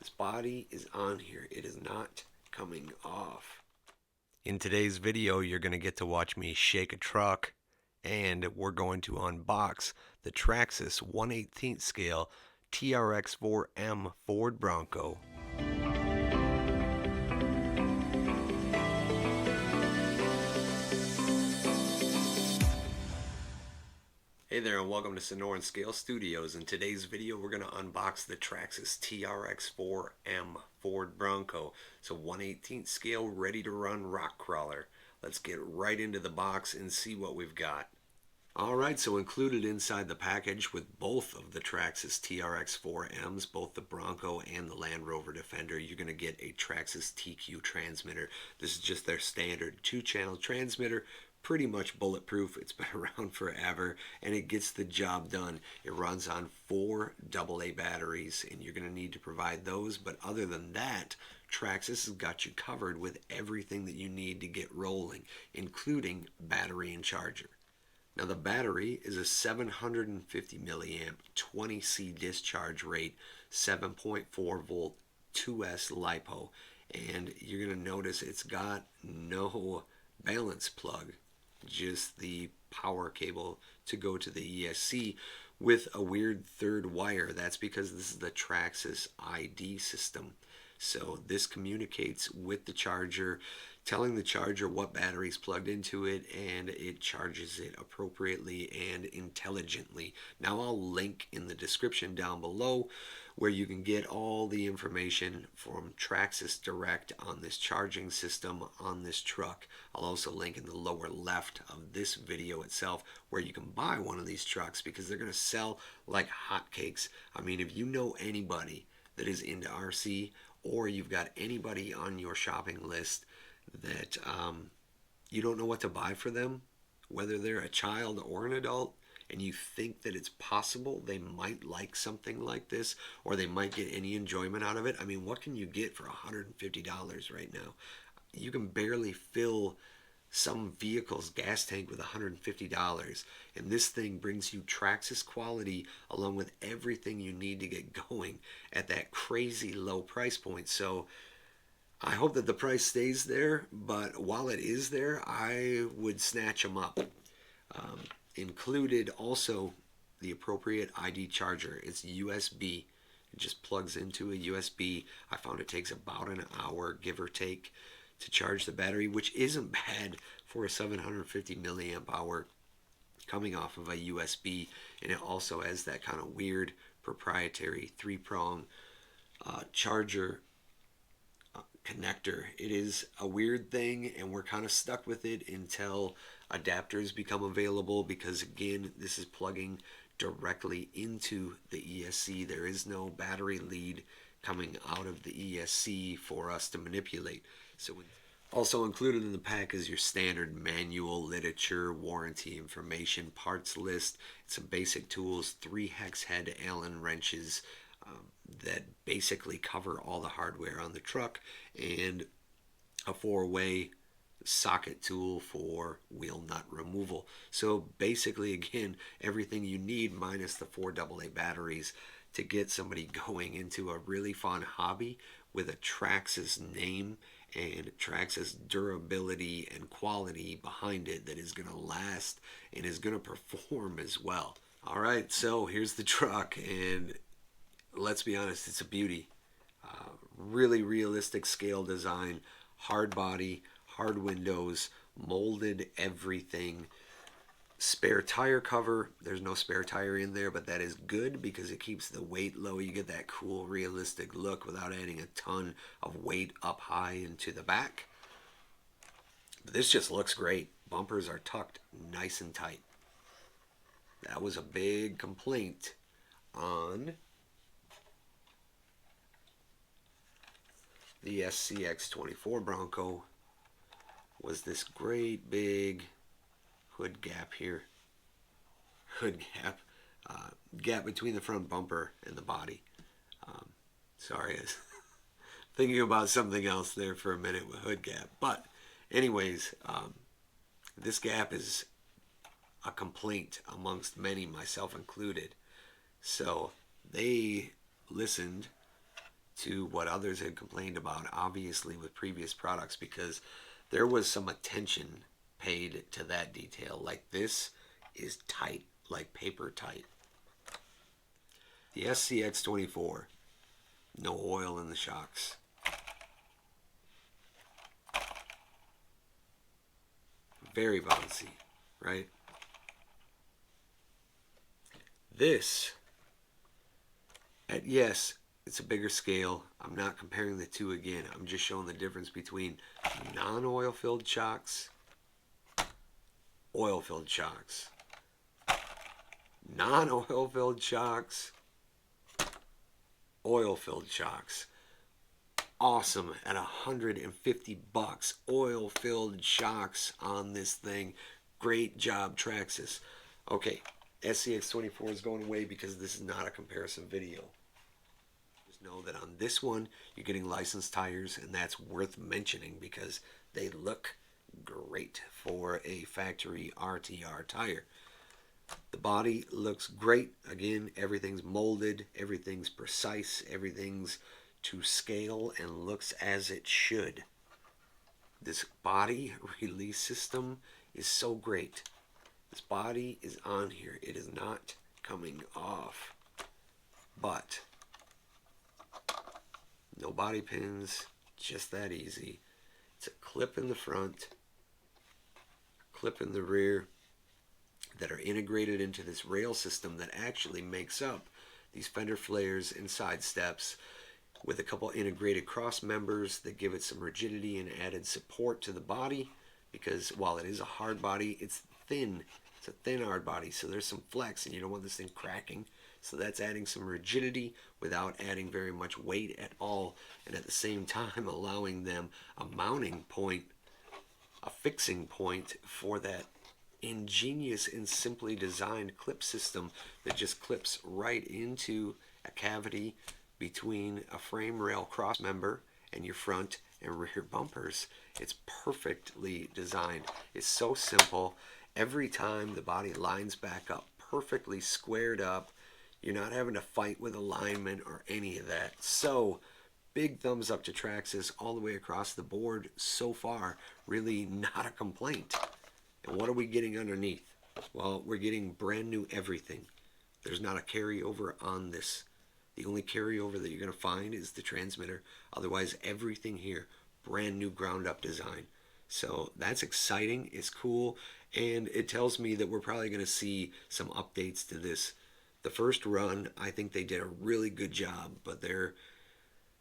This body is on here. It is not coming off. In today's video, you're going to get to watch me shake a truck, and we're going to unbox the Traxxas 1/18 scale TRX4M Ford Bronco. Hey there, and welcome to Sonoran Scale Studios. In today's video, we're going to unbox the Traxxas TRX4M Ford Bronco. It's a 1/18 scale, ready to run rock crawler. Let's get right into the box and see what we've got. Alright, so included inside the package with both of the Traxxas TRX4Ms, both the Bronco and the Land Rover Defender, you're going to get a Traxxas TQ transmitter. This is just their standard 2-channel transmitter. Pretty much bulletproof. It's been around forever and it gets the job done. It runs on 4 AA batteries and you're going to need to provide those, but other than that, Traxxas has got you covered with everything that you need to get rolling, including battery and charger. Now the battery is a 750 milliamp 20C discharge rate, 7.4 volt 2S LiPo, and you're going to notice it's got no balance plug, just the power cable to go to the ESC with a weird third wire. That's because this is the Traxxas ID system. So this communicates with the charger, telling the charger what battery is plugged into it, and it charges it appropriately and intelligently. Now I'll link in the description down below where you can get all the information from Traxxas Direct on this charging system on this truck. I'll also link in the lower left of this video itself where you can buy one of these trucks because they're going to sell like hotcakes. I mean, if you know anybody that is into RC, or you've got anybody on your shopping list that you don't know what to buy for them, whether they're a child or an adult, and you think that it's possible they might like something like this, or they might get any enjoyment out of it. I mean, what can you get for $150 right now? You can barely fill some vehicle's gas tank with $150, and this thing brings you Traxxas quality along with everything you need to get going at that crazy low price point. So I hope that the price stays there, but while it is there, I would snatch them up. Included also the appropriate ID charger. It's USB. It just plugs into a USB. I found it takes about an hour, give or take, to charge the battery, which isn't bad for a 750 milliamp hour coming off of a USB. And it also has that kind of weird proprietary 3-prong charger connector. It is a weird thing, and we're kind of stuck with it until adapters become available, because again, this is plugging directly into the ESC. There is no battery lead coming out of the ESC for us to manipulate. So also included in the pack is your standard manual, literature, warranty information, parts list, some basic tools, 3 hex head Allen wrenches that basically cover all the hardware on the truck, and a 4-way socket tool for wheel nut removal. So basically, again, everything you need minus the 4 AA batteries to get somebody going into a really fun hobby with a Traxxas name and Traxxas durability and quality behind it that is going to last and is going to perform as well. Alright, so here's the truck, and let's be honest, it's a beauty. Really realistic scale design, hard body, hard windows, molded everything. Spare tire cover. There's no spare tire in there, but that is good because it keeps the weight low. You get that cool realistic look without adding a ton of weight up high into the back. But this just looks great. Bumpers are tucked nice and tight. That was a big complaint on the SCX24 Bronco, was this great big hood gap here. Gap between the front bumper and the body. Sorry, I was thinking about something else there for a minute with hood gap. But anyways, this gap is a complaint amongst many, myself included. So they listened to what others had complained about, obviously, with previous products, because there was some attention paid to that detail. Like, this is tight, like paper tight. The SCX24, no oil in the shocks. Very bouncy, right? This, yes, it's a bigger scale. I'm not comparing the two again. I'm just showing the difference between non-oil filled shocks, oil filled shocks, non-oil filled shocks, oil filled shocks. Awesome at $150. Oil filled shocks on this thing. Great job, Traxxas. Okay, SCX24 is going away because this is not a comparison video. Just know that on this one, you're getting licensed tires, and that's worth mentioning because they look great for a factory RTR tire. The body looks great. Again, everything's molded, everything's precise, everything's to scale and looks as it should. This body release system is so great. This body is on here. It is not coming off. But no body pins, just that easy. It's a clip in the front, a clip in the rear that are integrated into this rail system that actually makes up these fender flares and side steps, with a couple integrated cross members that give it some rigidity and added support to the body, because while it is a hard body, it's thin. It's a thin hard body, so there's some flex and you don't want this thing cracking. So that's adding some rigidity without adding very much weight at all, and at the same time allowing them a mounting point, a fixing point for that ingenious and simply designed clip system that just clips right into a cavity between a frame rail cross member and your front and rear bumpers. It's perfectly designed. It's so simple. Every time the body lines back up, perfectly squared up. You're not having to fight with alignment or any of that. So, big thumbs up to Traxxas all the way across the board so far. Really not a complaint. And what are we getting underneath? Well, we're getting brand new everything. There's not a carryover on this. The only carryover that you're going to find is the transmitter. Otherwise, everything here, brand new ground up design. So that's exciting, it's cool, and it tells me that we're probably going to see some updates to this. The first run, I think they did a really good job, but there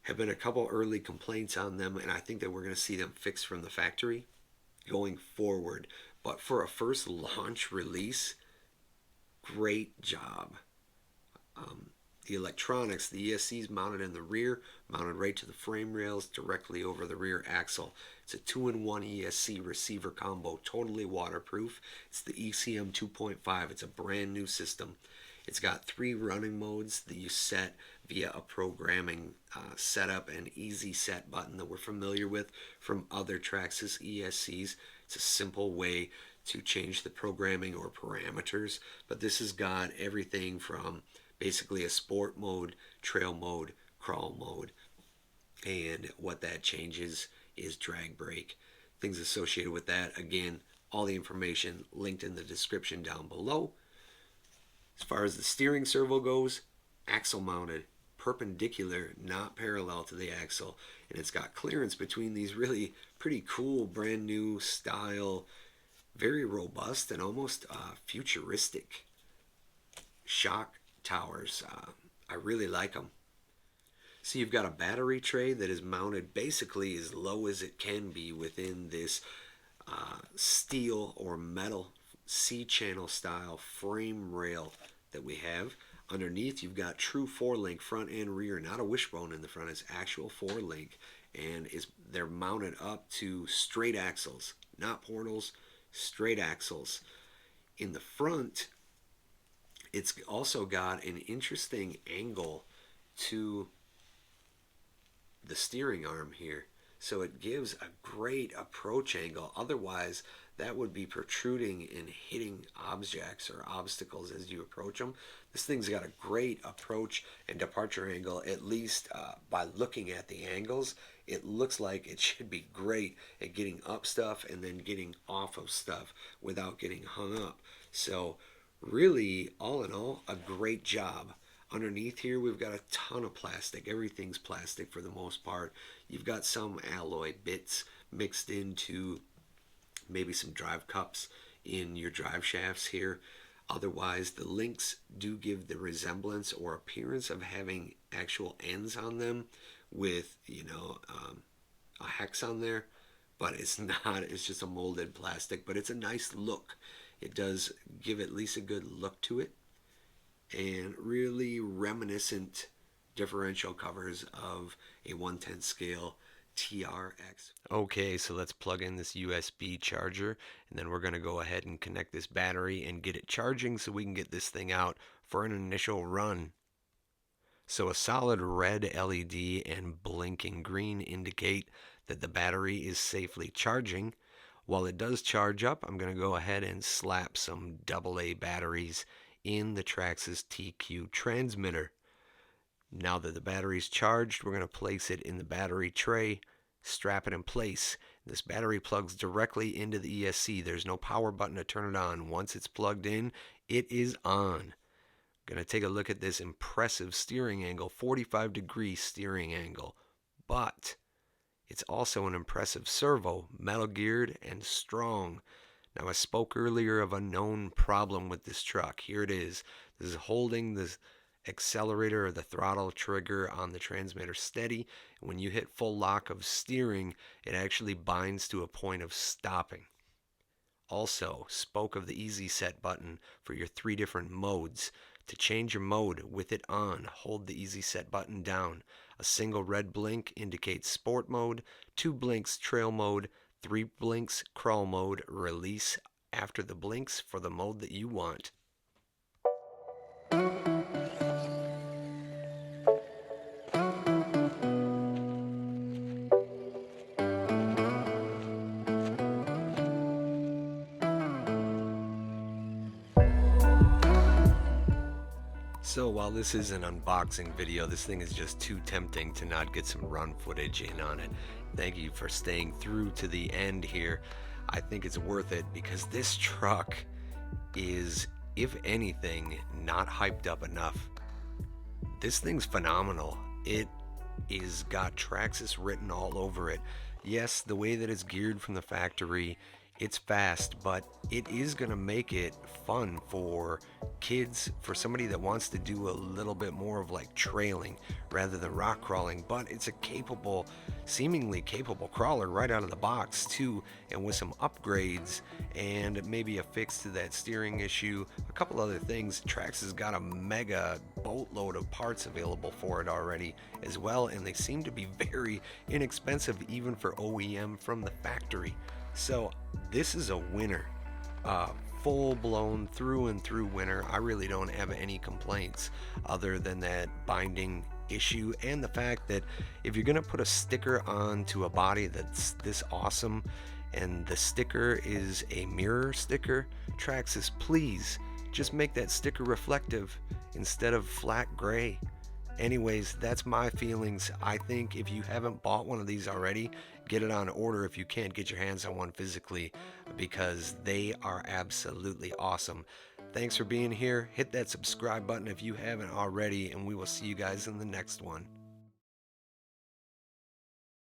have been a couple early complaints on them, and I think that we're going to see them fixed from the factory going forward. But for a first launch release, great job. The electronics, the ESC's mounted in the rear, mounted right to the frame rails, directly over the rear axle. It's a 2-in-1 ESC receiver combo, totally waterproof. It's the ECM 2.5. It's a brand new system. It's got 3 running modes that you set via a programming setup and easy set button that we're familiar with from other Traxxas ESCs. It's a simple way to change the programming or parameters, but this has got everything from basically a sport mode, trail mode, crawl mode, and what that changes is drag brake. Things associated with that, again, all the information linked in the description down below. As far as the steering servo goes, axle mounted, perpendicular, not parallel to the axle, and it's got clearance between these really pretty cool brand new style, very robust and almost futuristic shock towers. I really like them. So you've got a battery tray that is mounted basically as low as it can be within this steel or metal C-channel style frame rail that we have. Underneath you've got true 4-link front and rear, not a wishbone in the front, it's actual 4-link, and they're mounted up to straight axles, not portals, straight axles. In the front, it's also got an interesting angle to the steering arm here. so it gives a great approach angle. Otherwise, that would be protruding and hitting objects or obstacles as you approach them. This thing's got a great approach and departure angle, at least by looking at the angles. It looks like it should be great at getting up stuff and then getting off of stuff without getting hung up. So really, all in all, a great job. Underneath here, we've got a ton of plastic. Everything's plastic for the most part. You've got some alloy bits mixed into maybe some drive cups in your drive shafts here. Otherwise, the links do give the resemblance or appearance of having actual ends on them with, a hex on there, but it's not. It's just a molded plastic, but it's a nice look. It does give at least a good look to it, and really reminiscent differential covers of a 1/10 scale TRX. Okay, so let's plug in this USB charger, and then we're going to go ahead and connect this battery and get it charging so we can get this thing out for an initial run. So a solid red LED and blinking green indicate that the battery is safely charging. While it does charge up, I'm going to go ahead and slap some AA batteries in the Traxxas TQ transmitter. Now that the battery's charged, we're going to place it in the battery tray, strap it in place. This battery plugs directly into the ESC. There's no power button to turn it on. Once it's plugged in, it is on. Going to take a look at this impressive steering angle, 45-degree steering angle. But it's also an impressive servo, metal geared and strong. Now, I spoke earlier of a known problem with this truck. Here it is. This is holding the accelerator or the throttle trigger on the transmitter steady. When you hit full lock of steering, it actually binds to a point of stopping. Also, spoke of the easy set button for your 3 different modes. To change your mode with it on, hold the easy set button down. A single red blink indicates sport mode, 2 blinks trail mode, 3 blinks crawl mode. Release after the blinks for the mode that you want. So while this is an unboxing video, this thing is just too tempting to not get some run footage in on it. Thank you for staying through to the end here. I think it's worth it because this truck is, if anything, not hyped up enough. This thing's phenomenal. It is got Traxxas written all over it. Yes, the way that it's geared from the factory, it's fast, but it is going to make it fun for kids, for somebody that wants to do a little bit more of like trailing rather than rock crawling. But it's a capable, seemingly capable crawler right out of the box too, and with some upgrades and maybe a fix to that steering issue, a couple other things. Traxxas has got a mega boatload of parts available for it already as well, and they seem to be very inexpensive even for OEM from the factory. So this is a winner, full-blown through and through winner. I really don't have any complaints other than that binding issue and the fact that if you're going to put a sticker onto a body that's this awesome and the sticker is a mirror sticker, Traxxas, please just make that sticker reflective instead of flat gray. Anyways, that's my feelings. I think if you haven't bought one of these already, get it on order if you can't get your hands on one physically, because they are absolutely awesome. Thanks for being here. Hit that subscribe button if you haven't already, and we will see you guys in the next one.